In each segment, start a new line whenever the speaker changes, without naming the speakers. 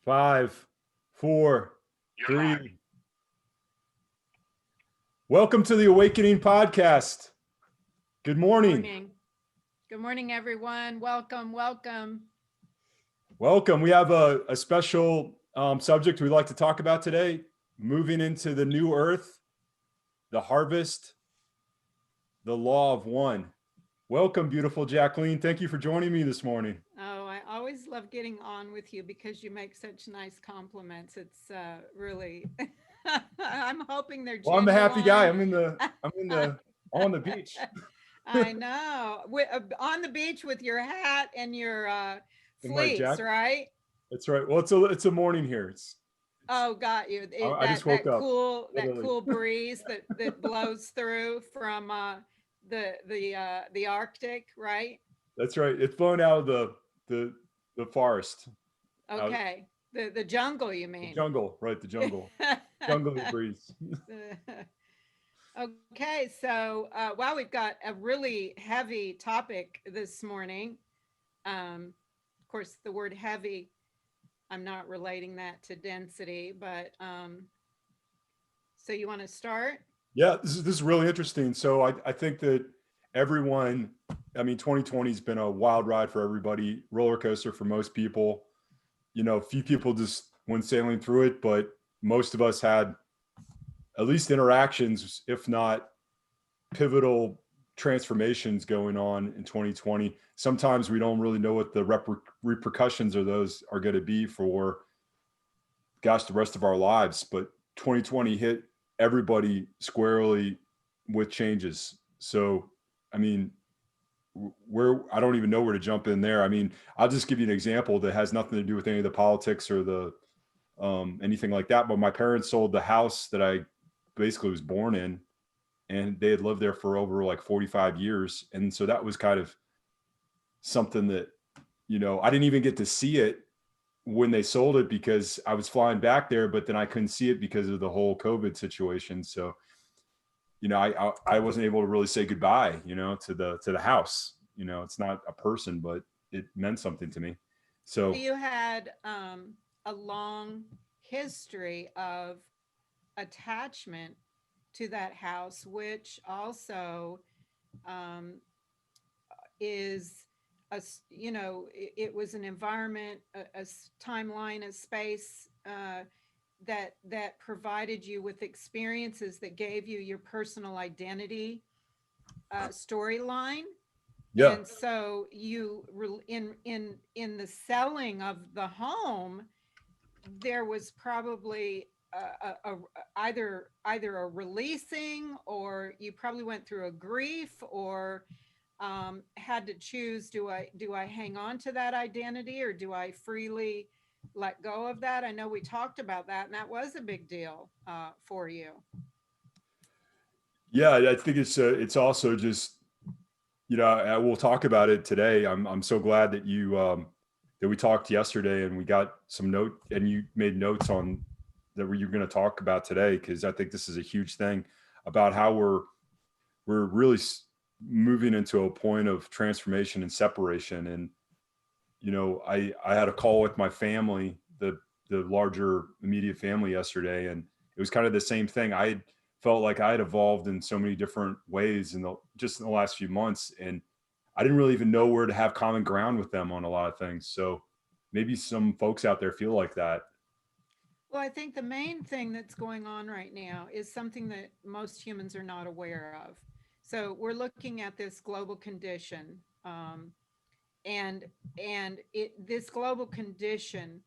5, 4, 3. Welcome to the Awakening Podcast. Good morning.
Good morning, everyone. Welcome.
Welcome. We have a special subject we'd like to talk about today. Moving into the new earth, the harvest, the law of one. Welcome, beautiful Jacqueline. Thank you for joining me this morning.
Oh, I always love getting on with you because you make such nice compliments. It's really, I'm hoping they're
Well, I'm the
genuine.
happy guy. On the beach.
I know. On the beach with your hat and your fleece, right?
That's right. Well, it's a morning here.
Oh, got you.
I just woke up.
That cool breeze that blows through from the Arctic, right?
That's right. It's blowing out of the forest.
Okay. The jungle, you mean?
The jungle, right? The jungle. Jungle breeze.
Okay, so wow, we've got a really heavy topic this morning. Of course, the word heavy, I'm not relating that to density, but so you want to start?
Yeah, this is really interesting. So I think that everyone, 2020 has been a wild ride for everybody, roller coaster for most people. Few people just went sailing through it, but most of us had at least interactions, if not pivotal transformations going on in 2020. Sometimes we don't really know what the repercussions of those are going to be for, the rest of our lives. But 2020 hit everybody squarely with changes. So, I don't even know where to jump in there. I'll just give you an example that has nothing to do with any of the politics or the anything like that. But my parents sold the house that I basically was born in, and they had lived there for over like 45 years. And so that was kind of something that, I didn't even get to see it when they sold it because I was flying back there, but then I couldn't see it because of the whole COVID situation. So, I wasn't able to really say goodbye, to the house. It's not a person, but it meant something to me. So
you had a long history of attachment to that house, which also is it was an environment, a timeline, a space that provided you with experiences that gave you your personal identity storyline.
yeah,
And so in the selling of the home, there was probably either a releasing, or you probably went through a grief, or had to choose, do I hang on to that identity, or do I freely let go of that? I know we talked about that, and that was a big deal for you.
yeah, I think it's also just, I will talk about it today. I'm so glad that that we talked yesterday and we got some note, and you made notes on that you're going to talk about today, because I think this is a huge thing about how we're really moving into a point of transformation and separation. And I had a call with my family, the larger immediate family, yesterday, and it was kind of the same thing. I felt like I had evolved in so many different ways in the last few months, and I didn't really even know where to have common ground with them on a lot of things. So maybe some folks out there feel like that.
Well, I think the main thing that's going on right now is something that most humans are not aware of. So we're looking at this global condition, and this global condition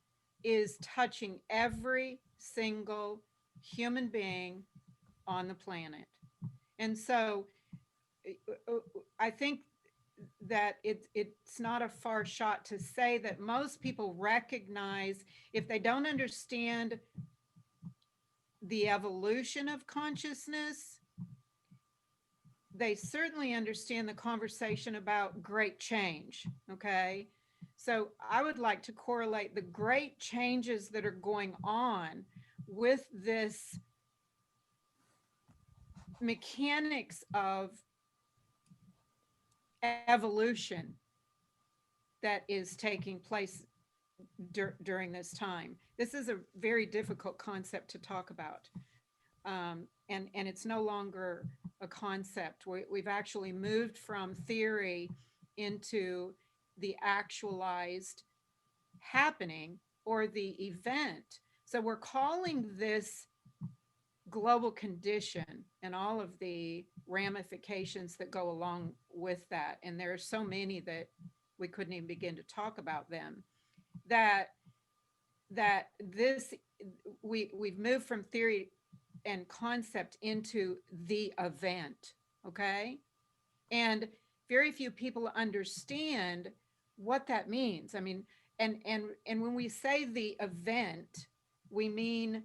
is touching every single human being on the planet. And so I think that it's not a far shot to say that most people recognize, if they don't understand the evolution of consciousness, they certainly understand the conversation about great change. Okay. So I would like to correlate the great changes that are going on with this mechanics of evolution that is taking place during this time. This is a very difficult concept to talk about. And it's no longer a concept. We've actually moved from theory into the actualized happening or the event. So we're calling this global condition and all of the ramifications that go along with that. And there are so many that we couldn't even begin to talk about them. That this we've moved from theory and concept into the event. Okay. And very few people understand what that means. I mean, and when we say the event, we mean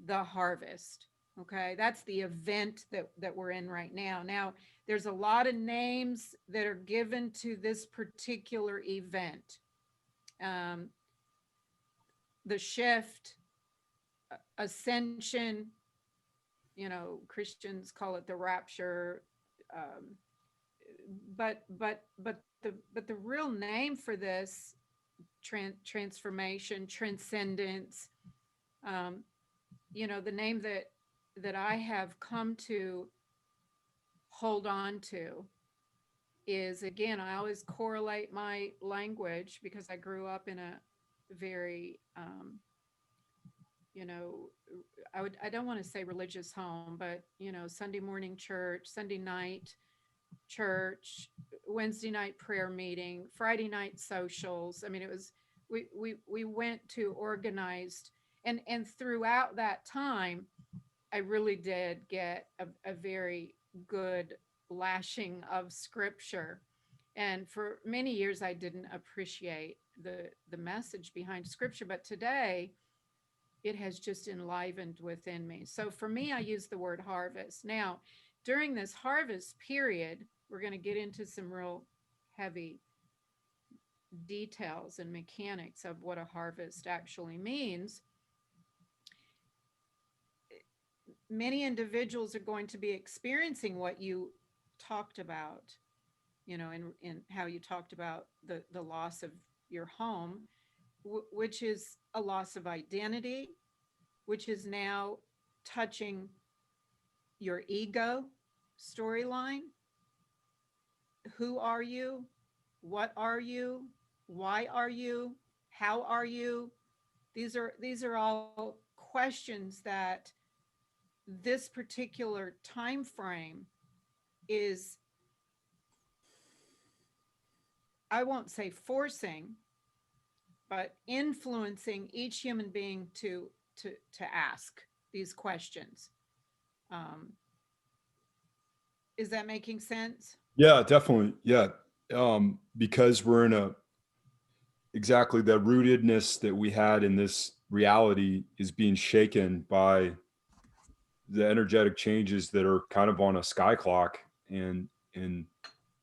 the harvest. Okay, that's the event that we're in right now. Now, there's a lot of names that are given to this particular event. Um, the shift, ascension, Christians call it the rapture. Um, but the real name for this transformation, transcendence, um, the name that I have come to hold on to is, again, I always correlate my language because I grew up in a very you know I don't want to say religious home, but Sunday morning church, Sunday night church, Wednesday night prayer meeting, Friday night socials. I mean, it was we went to organized, and throughout that time I really did get a very good lashing of scripture. And for many years I didn't appreciate the message behind scripture, but today it has just enlivened within me. So for me, I use the word harvest. Now, during this harvest period, we're going to get into some real heavy details and mechanics of what a harvest actually means. Many individuals are going to be experiencing what you talked about, in how you talked about the loss of your home, which is a loss of identity, which is now touching your ego storyline. Who are you? What are you? Why are you? How are you? These are all questions that this particular time frame is, I won't say forcing, but influencing each human being to ask these questions. Um, is that making sense?
Yeah, definitely. Yeah. Because we're in a, exactly, the rootedness that we had in this reality is being shaken by the energetic changes that are kind of on a sky clock. And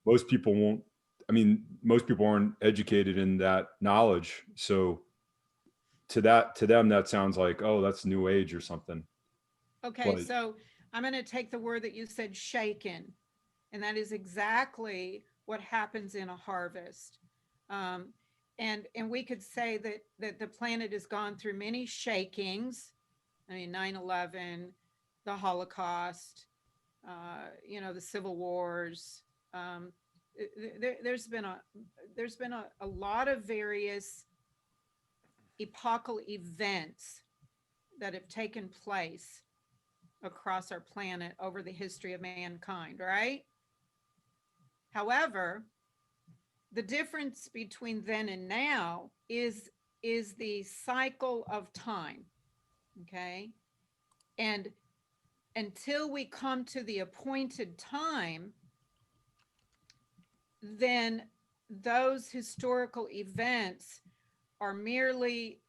most people won't, I mean, most people aren't educated in that knowledge. So to them, that sounds like, oh, that's new age or something.
Okay,
But
so I'm going to take the word that you said, shaken, and that is exactly what happens in a harvest. Um, and we could say that the planet has gone through many shakings. I mean, 9/11, the Holocaust, the Civil Wars. There's been a lot of various epochal events that have taken place across our planet over the history of mankind, right? However, the difference between then and now is the cycle of time. Okay. And until we come to the appointed time, then those historical events are merely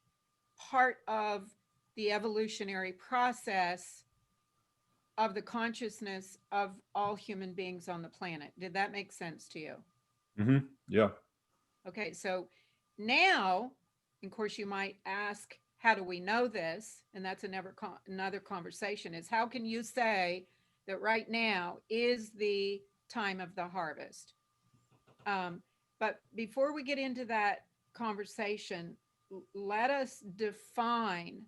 part of the evolutionary process of the consciousness of all human beings on the planet. Did that make sense to you?
yeah.
Okay, so now, of course, you might ask, how do we know this? And that's another conversation, is how can you say that right now is the time of the harvest? But before we get into that conversation, let us define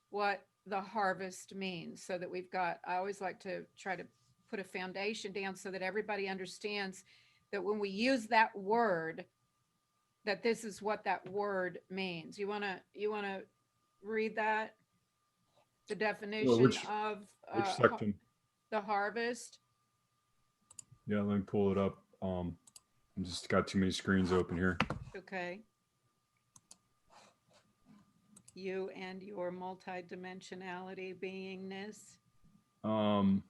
what the harvest means so that we've got, I always like to try to put a foundation down so that everybody understands that when we use that word, that this is what that word means. You want to read that? The
Well,
definition of
which section?
the harvest?
Yeah, let me pull it up. I just got too many screens open here.
Okay. You and your multidimensionality beingness.
Um,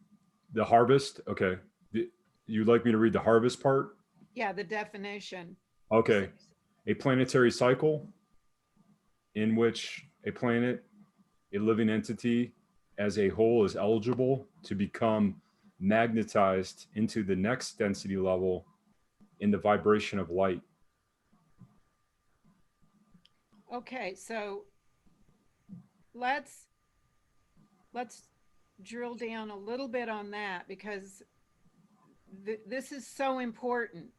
the harvest. Okay. You'd like me to read the harvest part?
Yeah, the definition.
Okay. A planetary cycle in which a planet, a living entity as a whole, is eligible to become magnetized into the next density level in the vibration of light.
Okay, so let's let's drill down a little bit on that, because this is so important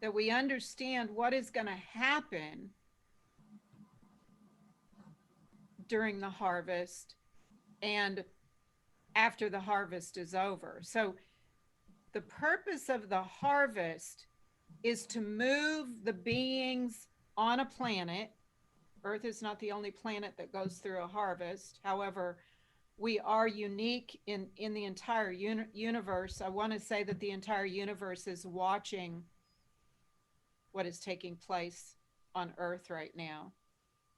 that we understand what is going to happen during the harvest and after the harvest is over. So the purpose of the harvest is to move the beings on a planet. Earth is not the only planet that goes through a harvest. However, we are unique in the entire universe. I want to say that the entire universe is watching what is taking place on Earth right now.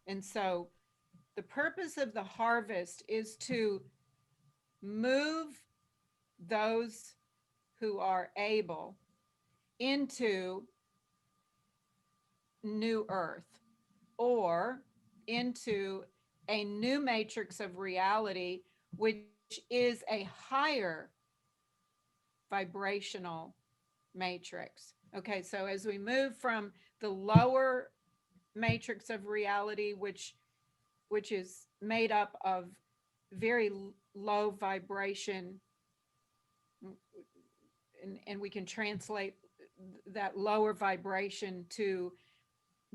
And so the purpose of the harvest is to move those who are able into new Earth, or into a new matrix of reality, which is a higher vibrational matrix. Okay, so as we move from the lower matrix of reality, which is made up of very low vibration, and we can translate that lower vibration to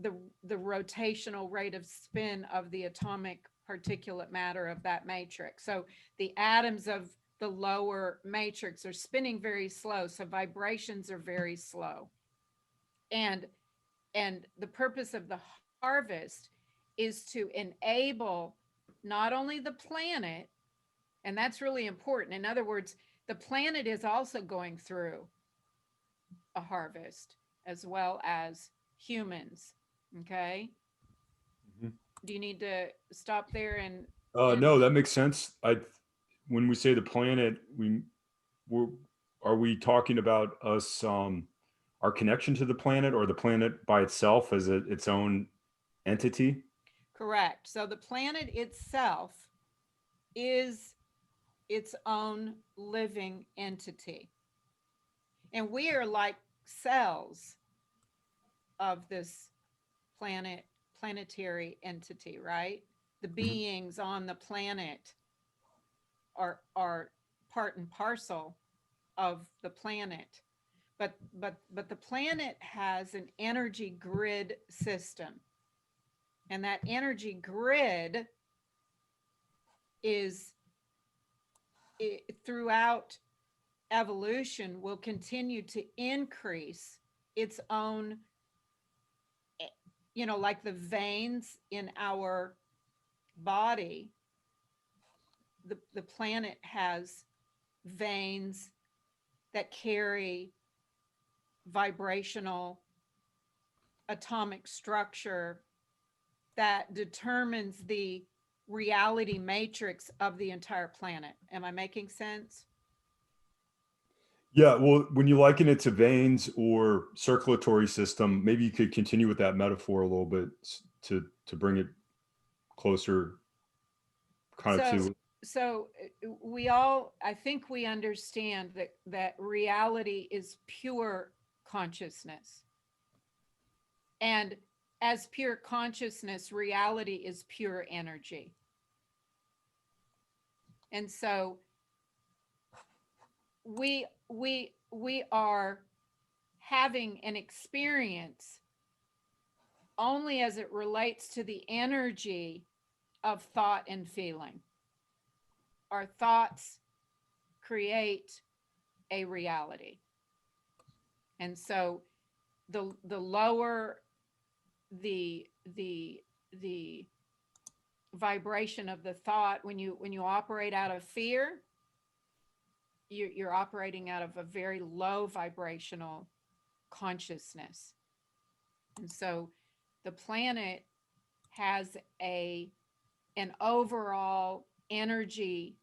the rotational rate of spin of the atomic particulate matter of that matrix. So the atoms of the lower matrix are spinning very slow, so vibrations are very slow. And the purpose of the harvest is to enable not only the planet, and that's really important. In other words, the planet is also going through a harvest, as well as humans. Okay.
Mhm.
Do you need to stop there and
No, that makes sense. When we say the planet, we're, are we talking about us, our connection to the planet, or the planet by itself as its own entity?
correct. So the planet itself is its own living entity. And we are like cells of this planetary entity, right? The
Mhm.
beings on the planet are part and parcel of the planet. But the planet has an energy grid system. And that energy grid is throughout evolution will continue to increase its own, like the veins in our body. The planet has veins that carry vibrational atomic structure that determines the reality matrix of the entire planet. Am I making sense?
Yeah, well, when you liken it to veins or circulatory system, maybe you could continue with that metaphor a little bit to bring it closer, kind of
So,
to.
we all, I think we understand that reality is pure consciousness. And as pure consciousness, reality is pure energy. And so we are having an experience only as it relates to the energy of thought and feeling. Our thoughts create a reality. And so the lower the vibration of the thought, when you operate out of fear, you're operating out of a very low vibrational consciousness. And so the planet has an overall energy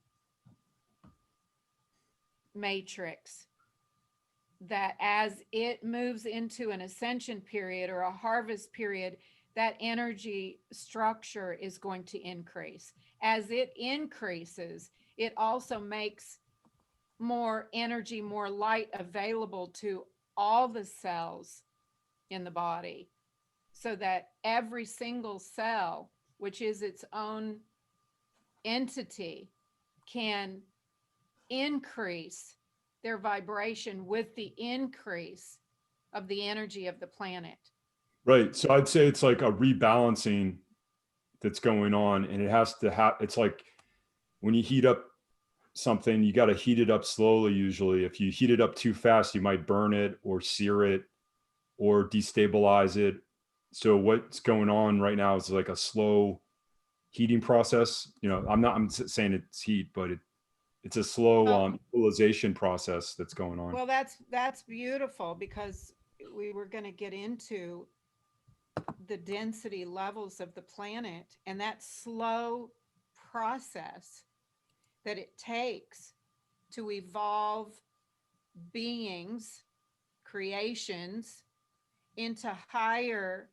matrix that as it moves into an ascension period or a harvest period, that energy structure is going to increase. As it increases, it also makes more energy, more light available to all the cells in the body, so that every single cell, which is its own entity, can increase their vibration with the increase of the energy of the planet.
Right. So I'd say it's like a rebalancing that's going on, and it has to have, it's like when you heat up something, you got to heat it up slowly. Usually if you heat it up too fast, you might burn it or sear it or destabilize it. So what's going on right now is like a slow heating process. I'm saying it's heat, but it's a slow equalization process that's going on.
Well, that's beautiful, because we were going to get into the density levels of the planet and that slow process that it takes to evolve beings, creations, into higher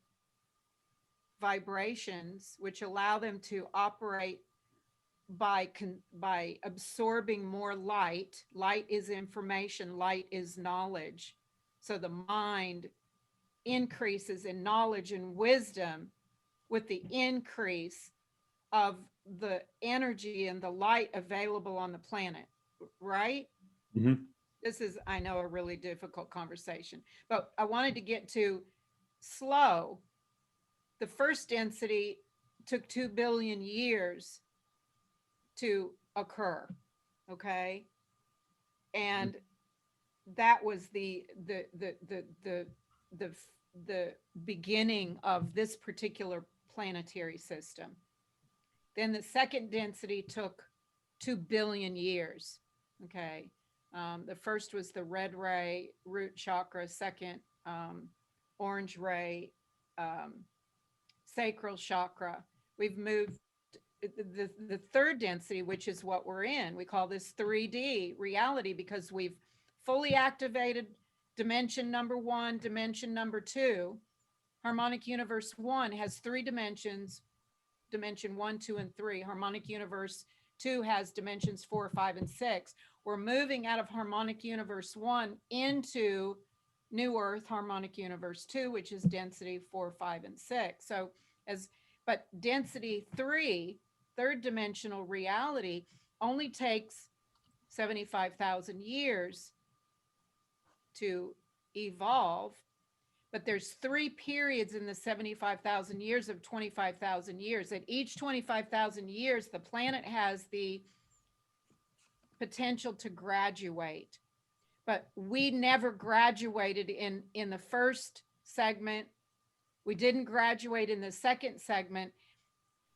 vibrations, which allow them to operate by absorbing more light. Light is information, light is knowledge. So the mind increases in knowledge and wisdom with the increase of the energy and the light available on the planet, right?
Mm-hmm.
This is, I know, a really difficult conversation, but I wanted to get to slow. The first density took 2 billion years to occur, okay? And that was the beginning of this particular planetary system. Then the second density took 2 billion years, okay? The first was the red ray root chakra, second orange ray sacral chakra. We've moved the third density, which is what we're in. We call this 3D reality, because we've fully activated dimension number 1, dimension number 2. Harmonic universe 1 has 3 dimensions, dimension 1, 2, and 3. Harmonic universe 2 has dimensions 4, 5, and 6. We're moving out of harmonic universe 1 into new earth, harmonic universe 2, which is density 4, 5, and 6. So but density 3, third dimensional reality, only takes 75,000 years to evolve. But there's 3 periods in the 75,000 years of 25,000 years. At each 25,000 years, the planet has the potential to graduate. But we never graduated in the first segment. We didn't graduate in the second segment.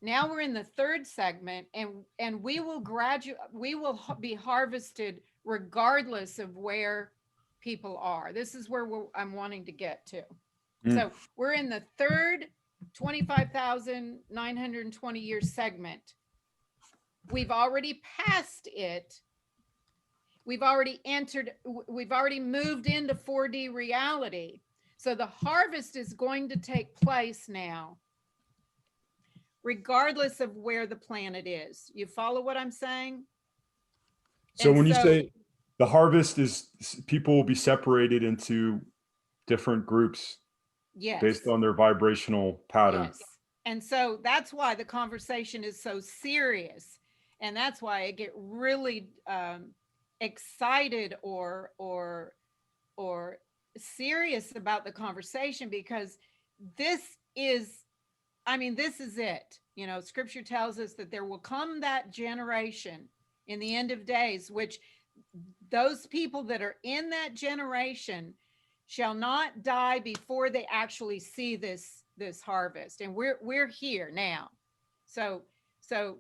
Now we're in the third segment, and we will graduate. We will be harvested regardless of where people are. This is where I'm wanting to get to. So we're in the third 25,920 year segment. We've already passed it. We've already moved into 4D reality. So the harvest is going to take place now, regardless of where the planet is. You follow what I'm saying?
So when you say the harvest is, people will be separated into different groups,
yes,
based on their vibrational pattern.
Yes. And so that's why the conversation is so serious. And that's why I get really excited or serious about the conversation, because this is, I mean, this is it. You know, scripture tells us that there will come that generation in the end of days, which those people that are in that generation shall not die before they actually see this harvest. And we're here now. So so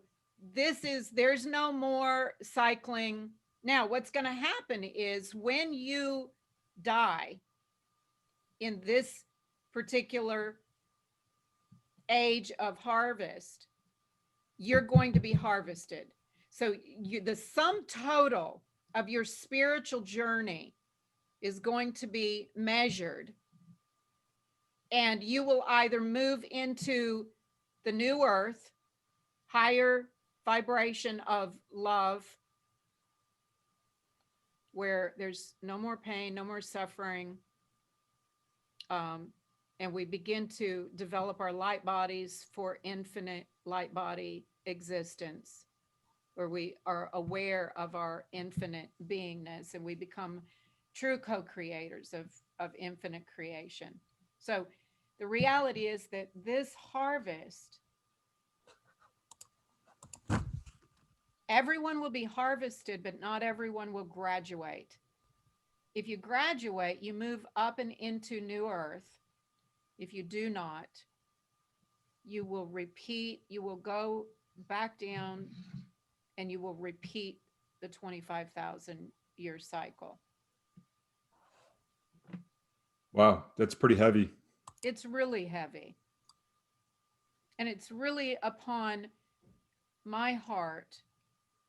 this is, there's no more cycling. Now what's going to happen is when you die in this particular age of harvest, you're going to be harvested. So the sum total of your spiritual journey is going to be measured, and you will either move into the new earth, higher vibration of love, where there's no more pain, no more suffering, and we begin to develop our light bodies for infinite light body existence, where we are aware of our infinite beingness and we become true co-creators of infinite creation. So the reality is that this harvest, everyone will be harvested, but not everyone will graduate. If you graduate, you move up and into new earth. If you do not, you will repeat, you will go back down and you will repeat the 25,000 year cycle.
Wow, that's pretty heavy.
It's really heavy. And it's really upon my heart,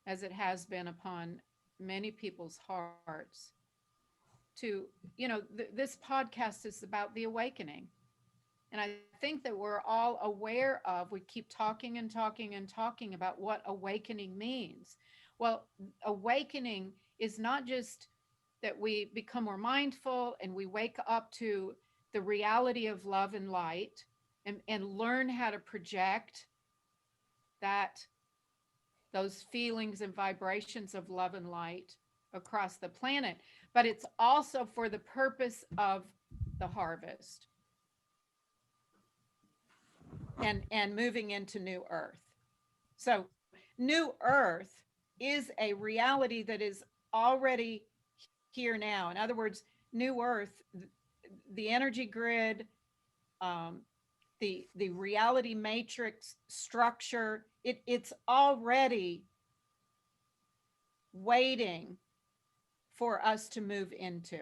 as it has been upon many people's hearts, to, you know, this podcast is about the awakening. And I think that we're all aware of, we keep talking and talking and talking about what awakening means. Well, awakening is not just that we become more mindful and we wake up to the reality of love and light, and learn how to project that, those feelings and vibrations of love and light across the planet, but it's also for the purpose of the harvest and moving into new earth. So new earth is a reality that is already here now. In other words, new earth, the energy grid, the reality matrix structure, it's already waiting for us to move into.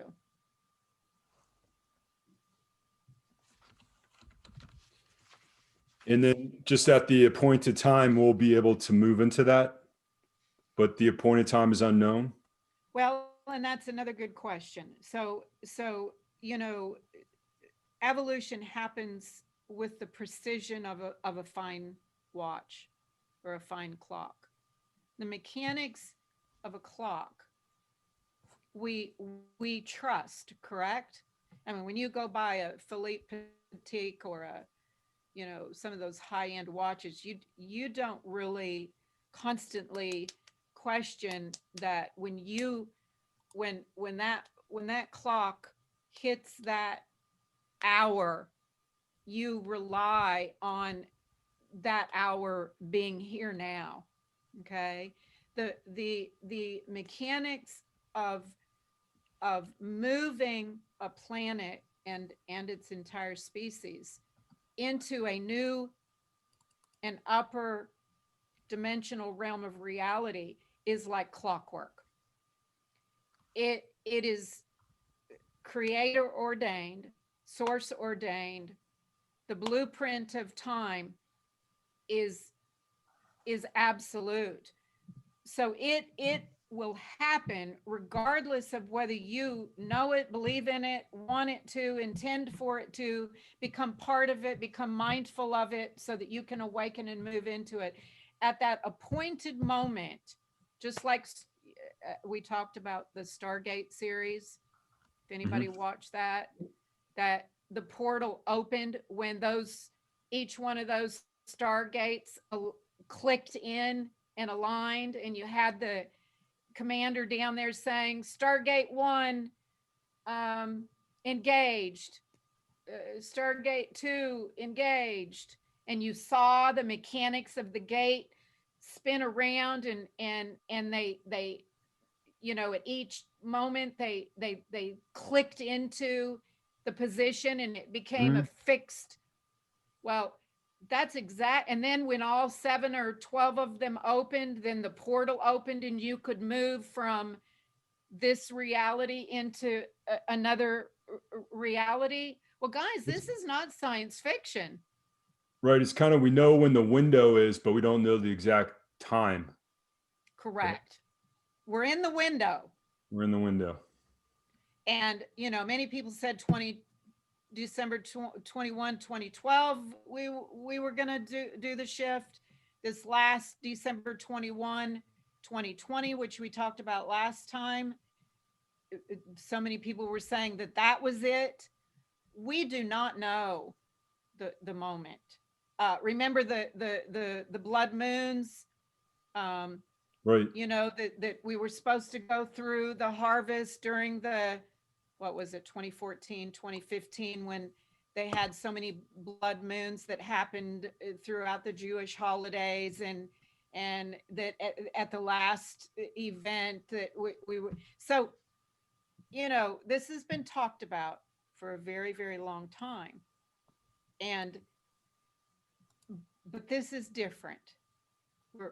And then just at the appointed time, we'll be able to move into that, but the appointed time is unknown.
Well, and that's another good question. So, you know, evolution happens with the precision of a fine watch or a fine clock. The mechanics of a clock, we trust, correct? I mean, when you go buy a Philippe Patek or a, you know, some of those high-end watches, you don't really constantly question that when that clock hits that hour, you rely on that hour being here now. Okay. The mechanics of moving a planet and its entire species into a new and upper dimensional realm of reality is like clockwork. It is creator ordained, source ordained. The blueprint of time is absolute. So it will happen regardless of whether you know it, believe in it, want it to, intend for it to, become part of it, become mindful of it, so that you can awaken and move into it at that appointed moment. Just like we talked about the Stargate series, if anybody watched that the portal opened when each one of those stargates clicked in and aligned, and you had the commander down there saying Stargate 1 engaged, Stargate 2 engaged, and you saw the mechanics of the gate spin around, and they at each moment they clicked into the position and it became a
Mhm.
fixed. Well, that's exact. And then when all 7 or 12 of them opened, then the portal opened and you could move from this reality into another reality. Well, guys,
It's
this is not science fiction.
right. It's kind of, we know when the window is, but we don't know the exact time that
Correct. We're in the window.
we're in the window.
And, many people said December 21, 2012, we were going to do the shift. This last December 21, 2020, which we talked about last time, so many people were saying that was it. We do not know the moment. Remember the blood moons. Um,
Right.
that we were supposed to go through the harvest during the, what was it, 2014, 2015, when they had so many blood moons that happened throughout the Jewish holidays, and that at the last event that we were. So this has been talked about for a very, very long time. And but this is different.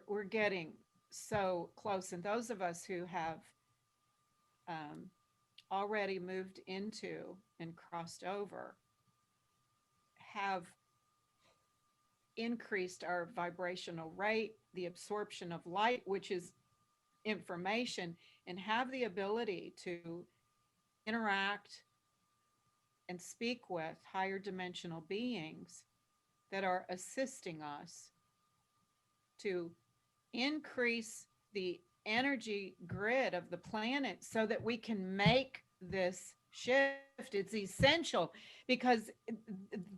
We're getting so close, and those of us who have um, already moved into and crossed over have increased our vibrational rate, the absorption of light, which is information, and have the ability to interact and speak with higher dimensional beings that are assisting us to increase the energy grid of the planet so that we can make this shift. It's essential because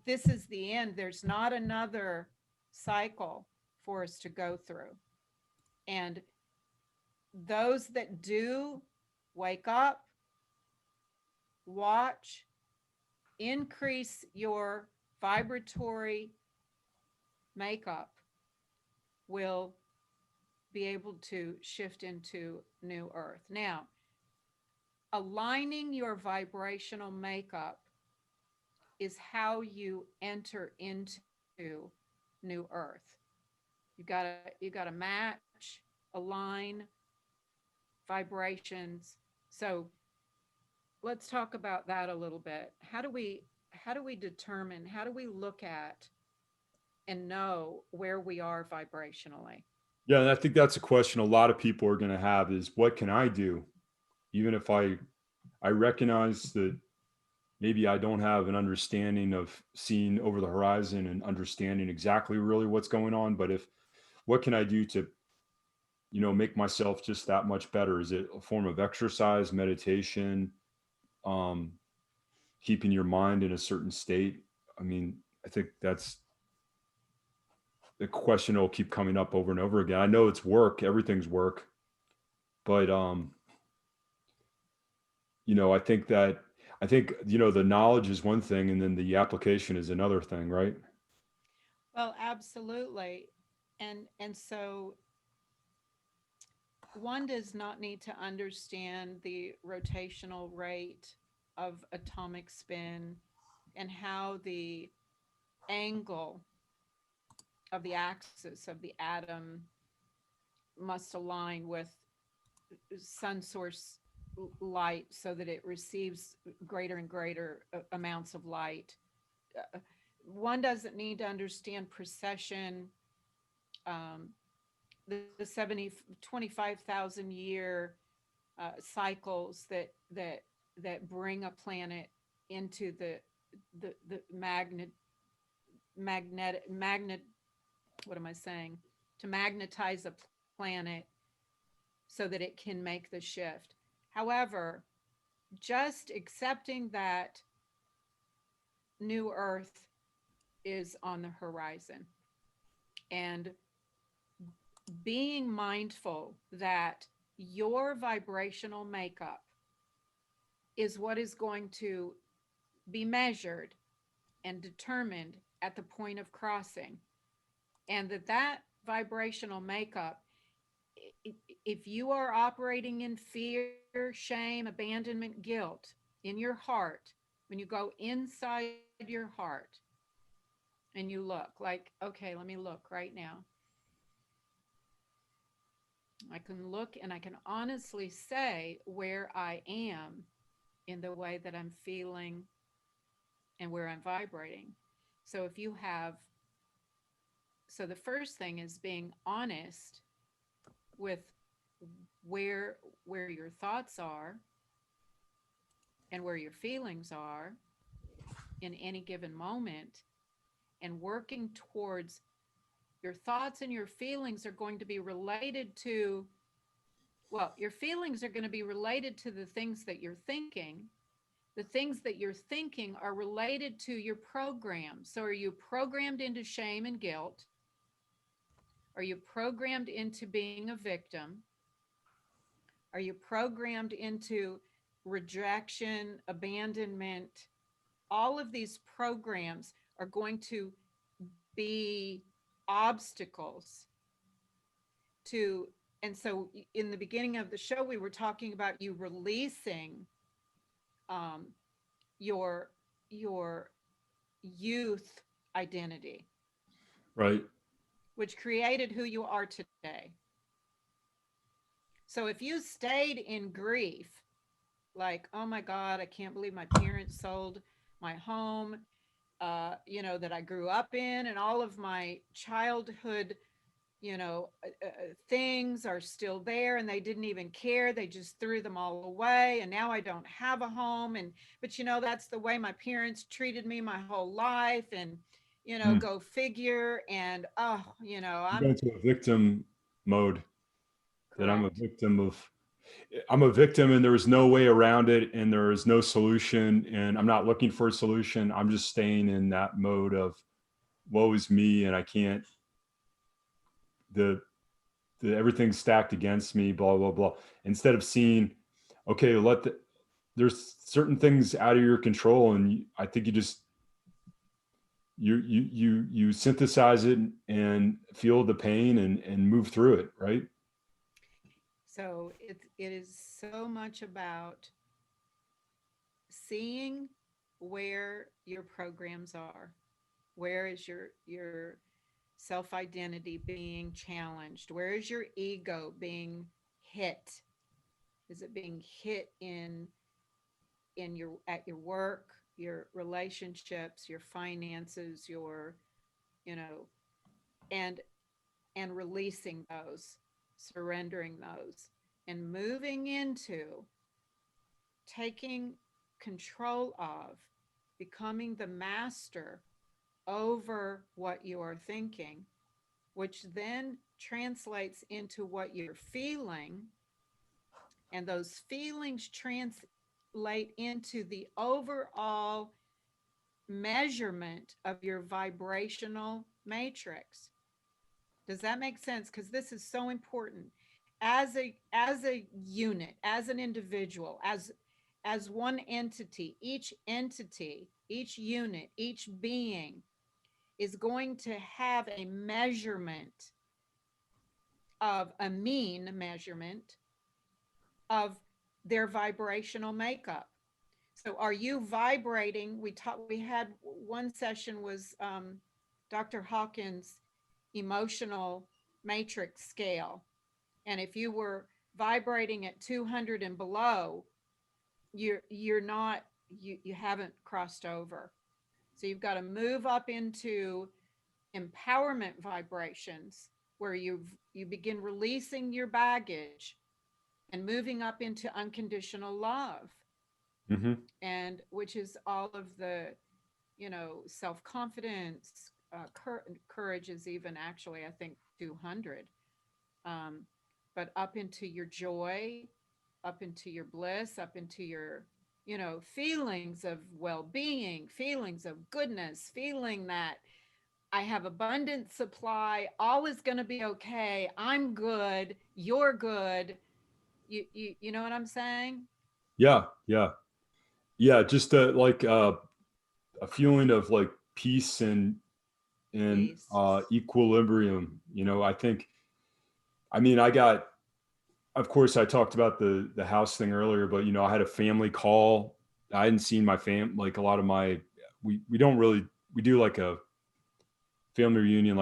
this is the end. There's not another cycle for us to go through. And those that do wake up, watch, increase your vibratory makeup will be able to shift into new earth. Now, aligning your vibrational makeup is how you enter into new earth. You got to match, align vibrations. So let's talk about that a little bit. How do we determine, how do we look at and know where we are vibrationally?
Yeah, and I think that's a question a lot of people are going to have is, what can I do? Even if I recognize that maybe I don't have an understanding of seeing over the horizon and understanding exactly really what's going on, but if, what can I do to, make myself just that much better? Is it a form of exercise, meditation, um, keeping your mind in a certain state? I mean, I think that's the question that will keep coming up over and over again. I know it's work, everything's work, but I think the knowledge is one thing and then the application is another thing, right?
Well, absolutely. And so one does not need to understand the rotational rate of atomic spin and how the angle of the axis of the atom must align with sun source light so that it receives greater and greater amounts of light. One doesn't need to understand precession, the 25,000 year cycles that bring a planet into the magnet, what am I saying? To magnetize a planet so that it can make the shift. However, just accepting that new Earth is on the horizon and being mindful that your vibrational makeup is what is going to be measured and determined at the point of crossing. And that vibrational makeup, if you are operating in fear, shame, abandonment, guilt in your heart, when you go inside your heart and you look like, okay, let me look right now. I can look and I can honestly say where I am in the way that I'm feeling and where I'm vibrating. So if you have, so the first thing is being honest with where your thoughts are and where your feelings are in any given moment, and working towards your thoughts and your feelings are going to be related to, well, your feelings are going to be related to the things that you're thinking. The things that you're thinking are related to your program. So are you programmed into shame and guilt? Are you programmed into being a victim? Are you programmed into rejection, abandonment? All of these programs are going to be obstacles to, and so in the beginning of the show, we were talking about you releasing um, your your youth identity,
Right.
which created who you are today. So if you stayed in grief, like, oh my God, I can't believe my parents sold my home, that I grew up in, and all of my childhood, things are still there, and they didn't even care. They just threw them all away. And now I don't have a home. But that's the way my parents treated me my whole life. And,
Mm.
go figure. And,
You go
I'm
into a victim mode, that
correct.
I'm a victim and there is no way around it and there is no solution and I'm not looking for a solution. I'm just staying in that mode of woe is me and I can't, the everything's stacked against me, blah, blah, blah. Instead of seeing, okay, there's certain things out of your control. And I think you just, you synthesize it and feel the pain and move through it. Right.
So it is so much about seeing where your programs are. Where is your self identity being challenged? Where is your ego being hit? Is it being hit in your at your work, your relationships, your finances, your you know and releasing those, surrendering those, and moving into taking control of, becoming the master over what you are thinking, which then translates into what you're feeling. And those feelings translate into the overall measurement of your vibrational matrix. Does that make sense? Because this is so important. As a unit, as an individual, as one entity, each unit, each being is going to have a measurement of a mean measurement of their vibrational makeup. So are you vibrating? We had one session was Dr. Hawkins' emotional matrix scale. And if you were vibrating at 200 and below, you're not, you haven't crossed over. So you've got to move up into empowerment vibrations where you begin releasing your baggage and moving up into unconditional love,
Mm-hmm.
and which is all of the self-confidence, courage is even actually I think 200, um, but up into your joy, up into your bliss, up into your feelings of well-being, feelings of goodness, feeling that I have abundant supply, all is going to be okay, I'm good, you're good. You know what I'm saying?
Yeah. Yeah. Yeah. Just like a feeling of like peace and
Peace.
equilibrium. You know, I think, I mean, I got, of course, I talked about the house thing earlier, but you know, I had a family call. I hadn't seen my like a lot of my, we don't really, we do like a family reunion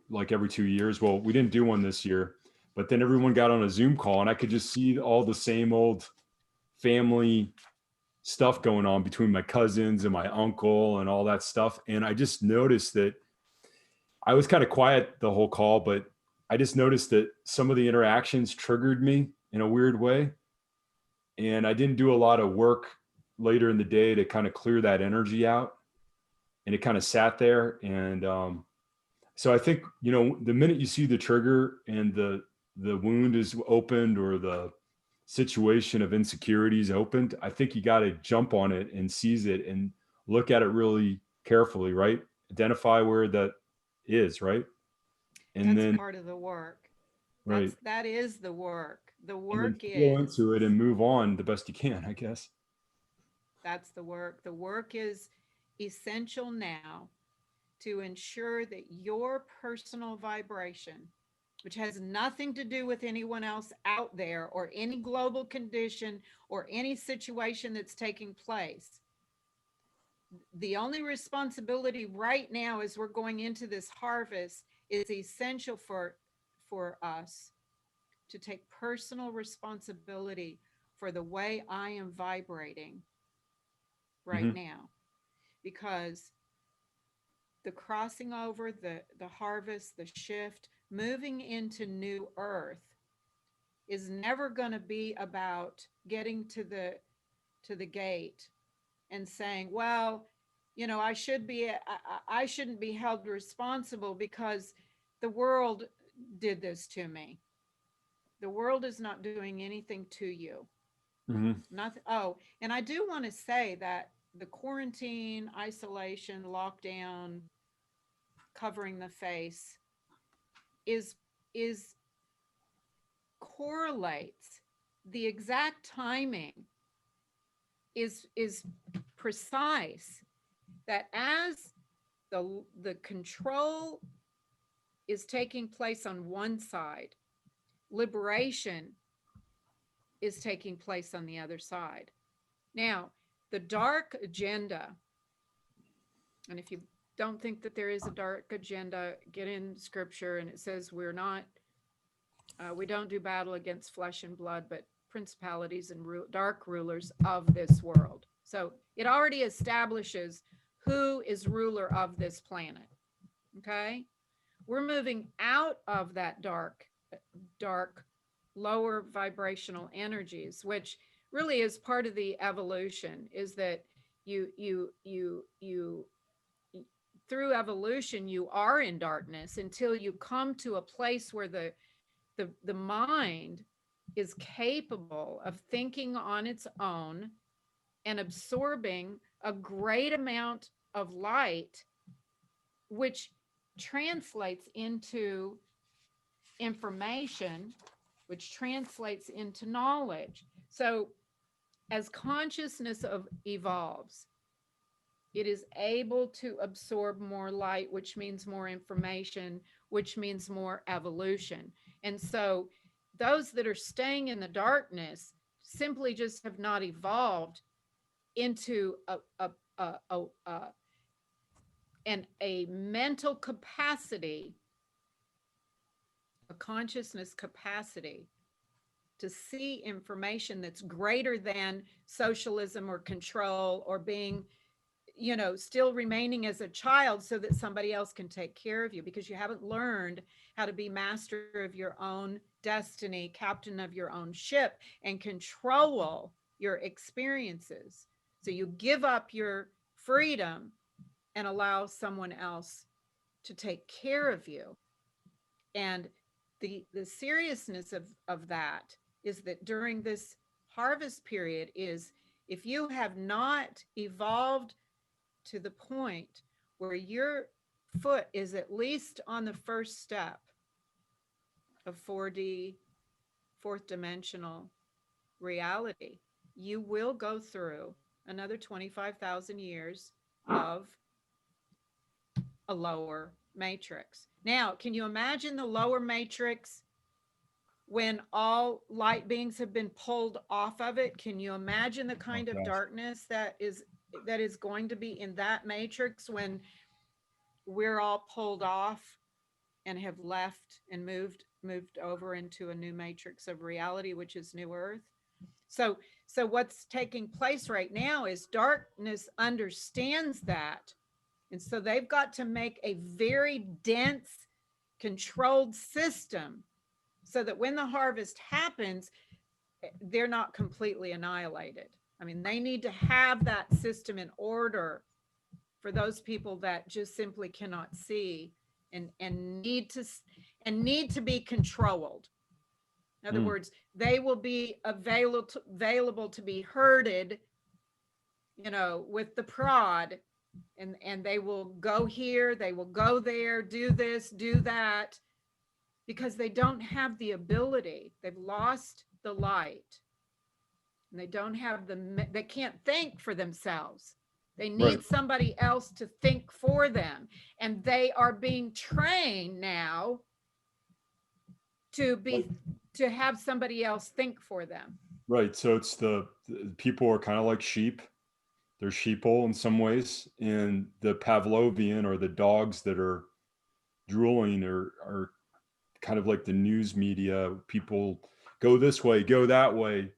like every 2 years. Well, we didn't do one this year, but then everyone got on a Zoom call and I could just see all the same old family stuff going on between my cousins and my uncle and all that stuff. And I just noticed that I was kind of quiet the whole call, but I just noticed that some of the interactions triggered me in a weird way. And I didn't do a lot of work later in the day to kind of clear that energy out. And it kind of sat there. And so I think, you know, the minute you see the trigger and the wound is opened or the situation of insecurities opened, I think you got to jump on it and seize it and look at it really carefully, right? Identify where that is, right? And
That's
then,
part of the work.
right.
That is the work. The
And then
work
flow
is,
into it and move on the best you can, I guess.
that's the work. The work is essential now to ensure that your personal vibration, which has nothing to do with anyone else out there or any global condition or any situation that's taking place. The only responsibility right now as we're going into this harvest is essential for us to take personal responsibility for the way I am vibrating right
Mm-hmm.
now, because the crossing over, the harvest, the shift, moving into new earth is never going to be about getting to the gate and saying, well, you know, I shouldn't be held responsible because the world did this to me. The world is not doing anything to you.
Mm-hmm.
Nothing. Oh, and I do want to say that the quarantine, isolation, lockdown, covering the face is is correlates. The exact timing is precise, that as the control is taking place on one side, liberation is taking place on the other side. Now, the dark agenda, and if you don't think that there is a dark agenda, get in scripture and it says we don't do battle against flesh and blood, but principalities and dark rulers of this world. So it already establishes who is ruler of this planet. Okay. We're moving out of that dark, lower vibrational energies, which really is part of the evolution, is that you through evolution, you are in darkness until you come to a place where the mind is capable of thinking on its own and absorbing a great amount of light, which translates into information, which translates into knowledge. So as consciousness evolves, it is able to absorb more light, which means more information, which means more evolution. And so those that are staying in the darkness simply just have not evolved into a mental capacity, a consciousness capacity to see information that's greater than socialism or control or being, you know, still remaining as a child so that somebody else can take care of you, because you haven't learned how to be master of your own destiny, captain of your own ship, and control your experiences. So you give up your freedom and allow someone else to take care of you. And the seriousness of that is that during this harvest period is, if you have not evolved to the point where your foot is at least on the first step of 4D, fourth dimensional reality, you will go through another 25,000 years of a lower matrix. Now, can you imagine the lower matrix when all light beings have been pulled off of it? Can you imagine the kind of darkness that is going to be in that matrix when we're all pulled off and have left and moved over into a new matrix of reality, which is New Earth? So what's taking place right now is darkness understands that. And so they've got to make a very dense, controlled system so that when the harvest happens, they're not completely annihilated. I mean, they need to have that system in order for those people that just simply cannot see and need to be controlled. In other words, they will be available to be herded, with the prod, and they will go here, they will go there, do this, do that, because they don't have the ability. They've lost the light, and they don't have they can't think for themselves. They need somebody else to think for them, and they are being trained now to have somebody else think for them.
Right. So it's the people are kind of like sheep. They're sheeple in some ways, and the Pavlovian, or the dogs that are drooling, are kind of like the news media. People go this way, go that way,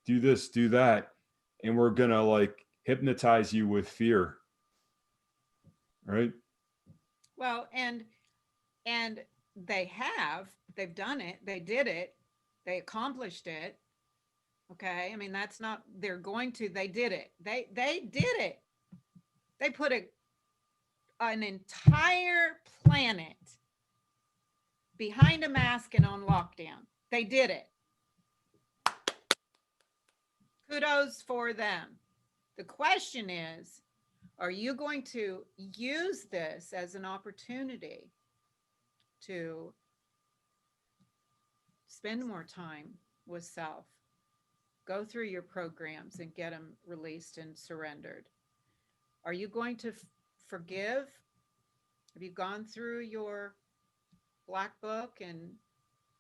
do this, do that, and we're gonna like hypnotize you with fear, right?
Well, and they've done it, they did it, they accomplished it. Okay, I mean, that's not, they're going to, they did it. They did it. They put an entire planet behind a mask and on lockdown. They did it. Kudos for them. The question is, are you going to use this as an opportunity to spend more time with self? Go through your programs and get them released and surrendered. Are you going to forgive? Have you gone through your black book and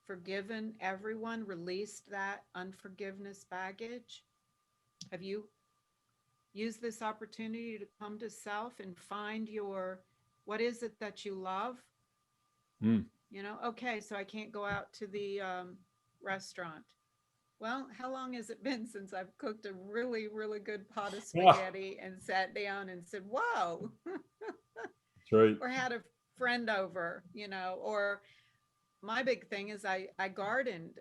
forgiven everyone, released that unforgiveness baggage? Have you used this opportunity to come to self and find what is it that you love? Okay, so I can't go out to the restaurant. Well, how long has it been since I've cooked a really, really good pot of spaghetti and sat down and said, whoa.
That's right.
Or had a friend over, or my big thing is I gardened,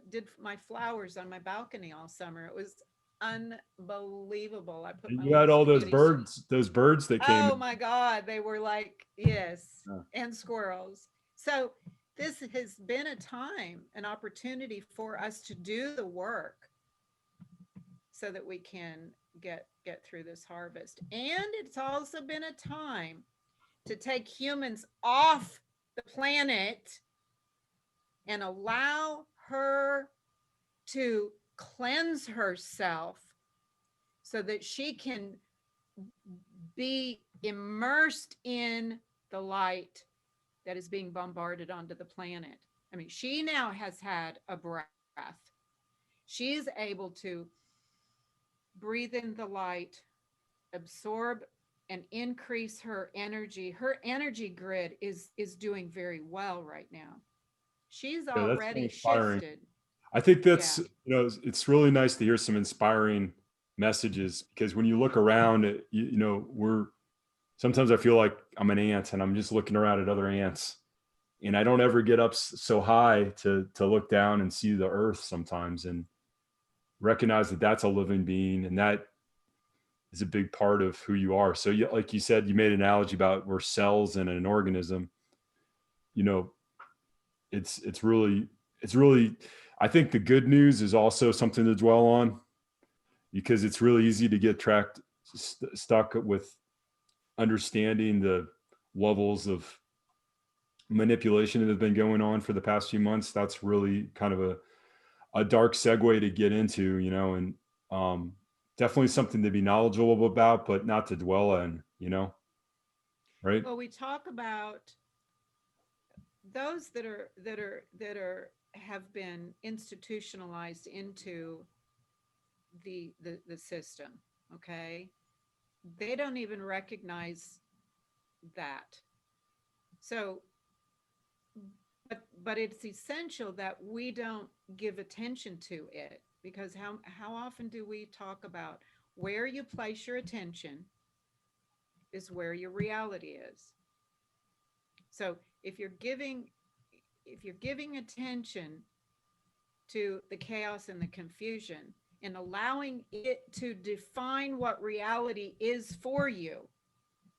did my flowers on my balcony all summer. It was unbelievable. I put
You had all those birds that came.
Oh my God, they were like, yes, and squirrels. So this has been an opportunity for us to do the work so that we can get through this harvest. And it's also been a time to take humans off the planet and allow her to cleanse herself so that she can be immersed in the light that is being bombarded onto the planet. I mean, she now has had a breath. She's able to breathe in the light, absorb and increase her energy. Her energy grid is doing very well right now. She's already shifted.
I think that's, it's really nice to hear some inspiring messages, because when you look around, sometimes I feel like I'm an ant and I'm just looking around at other ants, and I don't ever get up so high to look down and see the earth sometimes and recognize that that's a living being, and that is a big part of who you are. So like you said, you made an analogy about we're cells in an organism. It's really, I think the good news is also something to dwell on, because it's really easy to get stuck with understanding the levels of manipulation that have been going on for the past few months. That's really kind of a dark segue to get into, and definitely something to be knowledgeable about, but not to dwell in, you know, right?
Well, we talk about those that are have been institutionalized into the system. Okay, they don't even recognize that. So, but it's essential that we don't give attention to it, because how often do we talk about where you place your attention is where your reality is. So if you're giving attention to the chaos and the confusion and allowing it to define what reality is for you,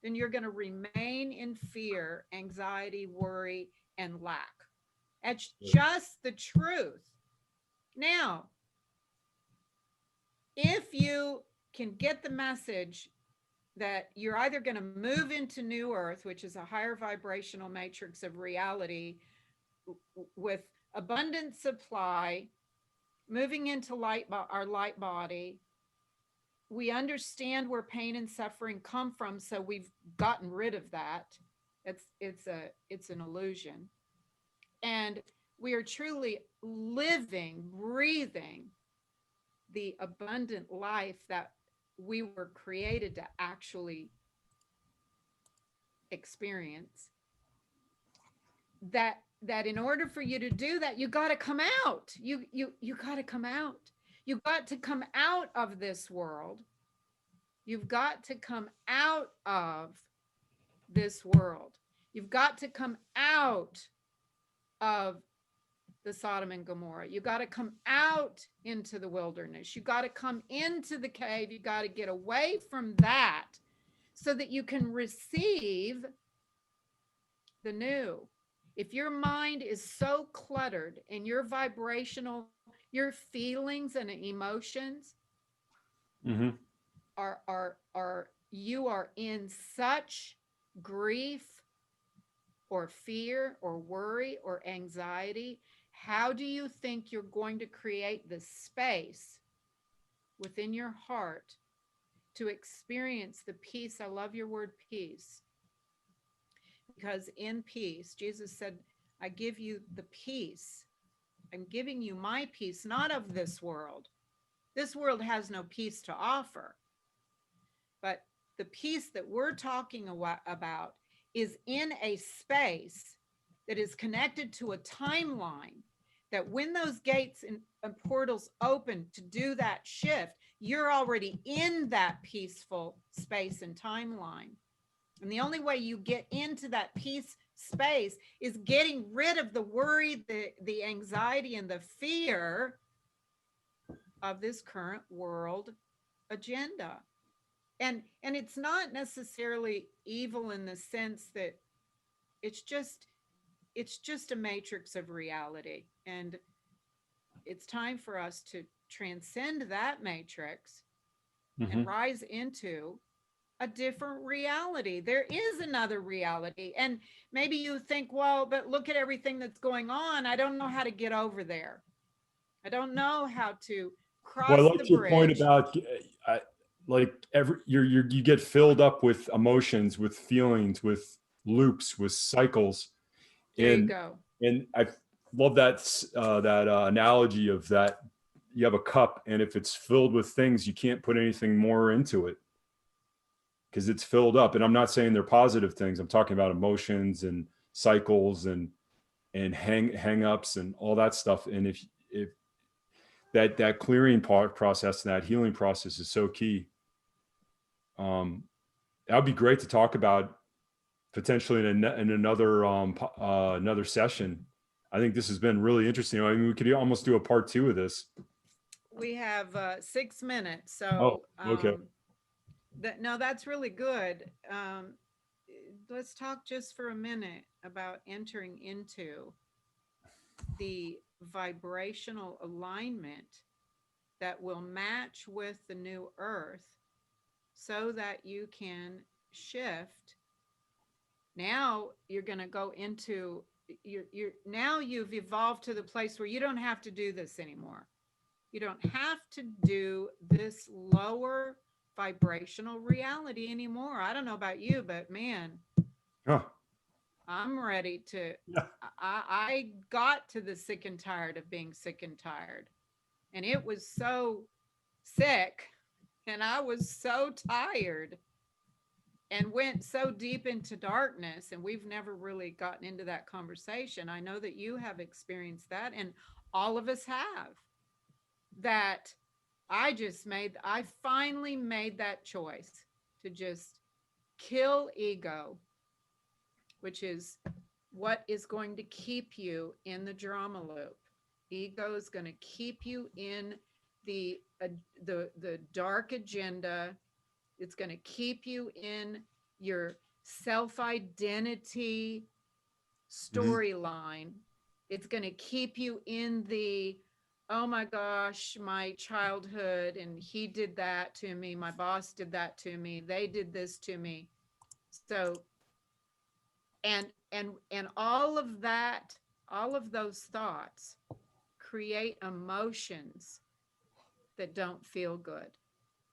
then you're going to remain in fear, anxiety, worry, and lack. That's just the truth. Now, if you can get the message that you're either going to move into new earth, which is a higher vibrational matrix of reality with abundant supply, moving into our light body, we understand where pain and suffering come from, so we've gotten rid of that. It's an illusion, and we are truly living, breathing the abundant life that we were created to actually experience. That in order for you to do that, you got to come out. You got to come out. You got to come out of this world. You've got to come out of this world. You've got to come out of the Sodom and Gomorrah. You got to come out into the wilderness. You got to come into the cave. You got to get away from that so that you can receive the new. If your mind is so cluttered and your vibrational, your feelings and emotions
Mm-hmm.
are you are in such grief or fear or worry or anxiety, how do you think you're going to create the space within your heart to experience the peace? I love your word peace, because in peace, Jesus said, I give you the peace. I'm giving you my peace, not of this world. This world has no peace to offer. But the peace that we're talking about is in a space that is connected to a timeline, that when those gates and portals open to do that shift, you're already in that peaceful space and timeline. And the only way you get into that peace space is getting rid of the worry, the anxiety, and the fear of this current world agenda. And it's not necessarily evil in the sense that it's just a matrix of reality, and it's time for us to transcend that matrix
Mm-hmm.
and rise into a different reality. There is another reality. And maybe you think, well, but look at everything that's going on. I don't know how to get over there. I don't know how to
Well, I
cross the
like your point
bridge.
about like you get filled up with emotions, with feelings, with loops, with cycles,
There you
and
go.
I love that analogy of that. You have a cup, and if it's filled with things, you can't put anything more into it because it's filled up. And I'm not saying they're positive things. I'm talking about emotions and cycles and hang ups and all that stuff. And if that clearing process and that healing process is so key. That would be great to talk about potentially in another another session. I think this has been really interesting. I mean, we could almost do a part 2 of this.
We have 6 minutes.
Oh,
So
okay.
no, that's really good. Let's talk just for a minute about entering into the vibrational alignment that will match with the new earth so that you can shift. Now you're going to go into now you've evolved to the place where you don't have to do this anymore. You don't have to do this lower vibrational reality anymore. I don't know about you, but man,
Huh.
I'm ready to.
Yeah.
I got to the sick and tired of being sick and tired. And it was so sick and I was so tired and went so deep into darkness. And we've never really gotten into that conversation. I know that you have experienced that, and all of us have. That I finally made that choice to just kill ego, which is what is going to keep you in the drama loop. Ego is going to keep you in the the dark agenda. It's going to keep you in your self identity
Mhm.
storyline. It's going to keep you in the, oh my gosh, my childhood, and he did that to me. My boss did that to me. They did this to me. So, and all of that, all of those thoughts create emotions that don't feel good.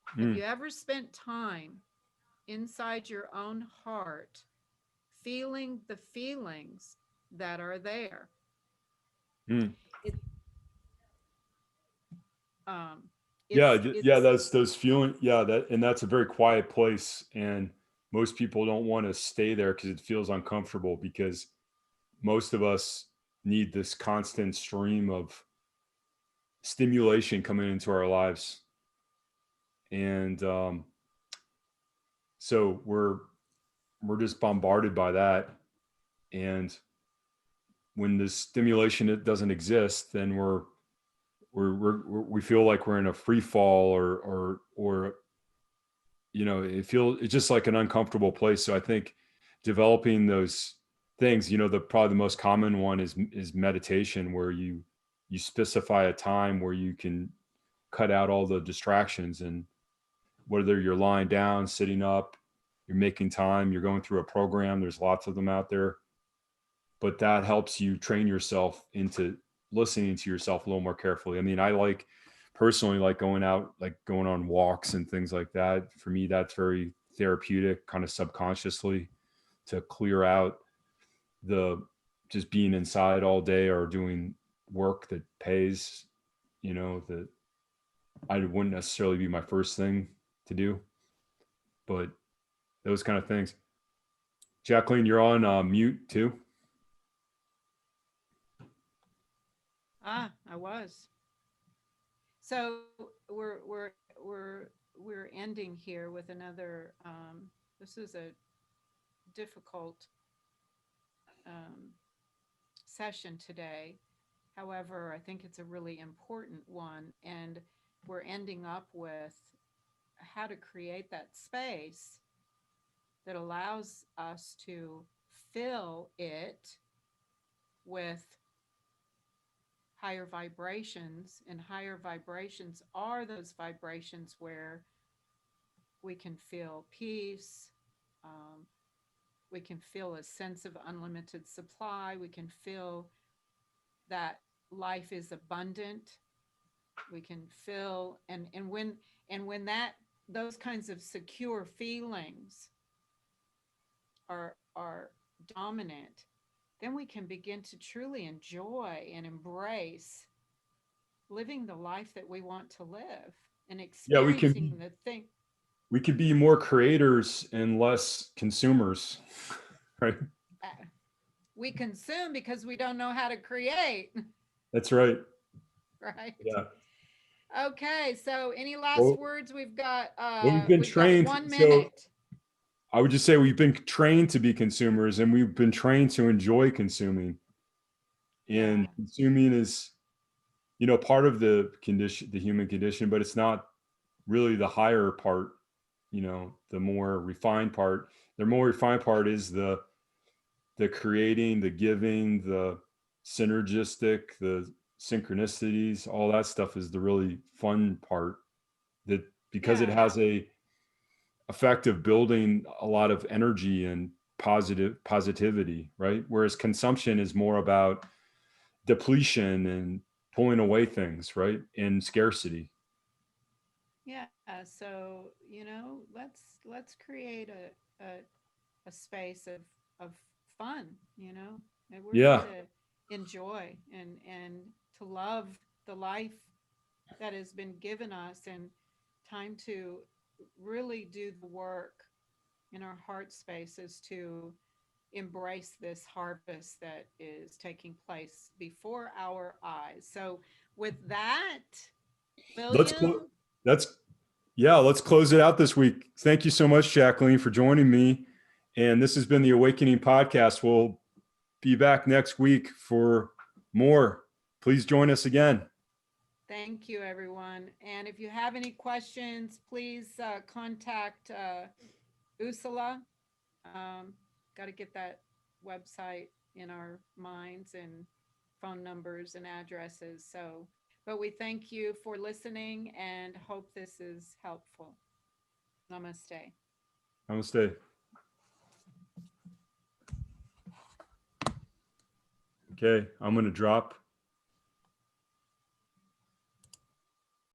Have
Mm.
you ever spent time inside your own heart feeling the feelings that are there?
Mm.
It um
Yeah, yeah,
it's
that's those feeling. Yeah, and that's a very quiet place, and most people don't want to stay there because it feels uncomfortable. Because most of us need this constant stream of stimulation coming into our lives, and so we're just bombarded by that. And when the stimulation it doesn't exist, then we feel like we're in a free fall, or it's just like an uncomfortable place. So I think developing those things, probably the most common one is meditation, where you specify a time where you can cut out all the distractions, and whether you're lying down, sitting up, you're making time, you're going through a program, there's lots of them out there, but that helps you train yourself into listening to yourself a little more carefully. I mean, I personally like going out, like going on walks and things like that. For me, that's very therapeutic, kind of subconsciously, to clear out the just being inside all day or doing work that pays, that I wouldn't necessarily be my first thing to do, but those kind of things. Jacqueline, you're on mute too.
I was. So we're ending here with another this is a difficult um, session today. However, I think it's a really important one, and we're ending up with how to create that space that allows us to fill it with higher vibrations. And higher vibrations are those vibrations where we can feel peace, um, we can feel a sense of unlimited supply, we can feel that life is abundant, we can feel, and when that those kinds of secure feelings are dominant, then we can begin to truly enjoy and embrace living the life that we want to live and
Yeah,
experiencing the thing.
we could be more creators and less consumers, right?
uh, we consume because we don't know how to create.
That's right.
Right.
Yeah.
Okay, so any last
Well,
words?
we've been
We've got
trained.
one
So
minute.
I would just say we've been trained to be consumers, and we've been trained to enjoy consuming.
Yeah.
And consuming is, part of the condition, the human condition, but it's not really the higher part, the more refined part. The more refined part is the creating, the giving, the synergistic, the synchronicities, all that stuff is the really fun part, that because it
Yeah.
has a effect of building a lot of energy and positivity, right? Whereas consumption is more about depletion and pulling away things, right? And scarcity.
Yeah, so let's create a space of fun, and we're here
Yeah.
to enjoy and to love the life that has been given us, and time to really do the work in our heart spaces to embrace this harvest that is taking place before our eyes. So with that,
Let's
William,
that's yeah, let's close it out this week. Thank you so much, Jacqueline, for joining me. And this has been the Awakening Podcast. We'll be back next week for more. Please join us again.
thank you, everyone. And if you have any questions, please contact Ursula. Got to get that website in our minds, and phone numbers and addresses. So, but we thank you for listening and hope this is helpful. Namaste.
Namaste. Okay, I'm going to drop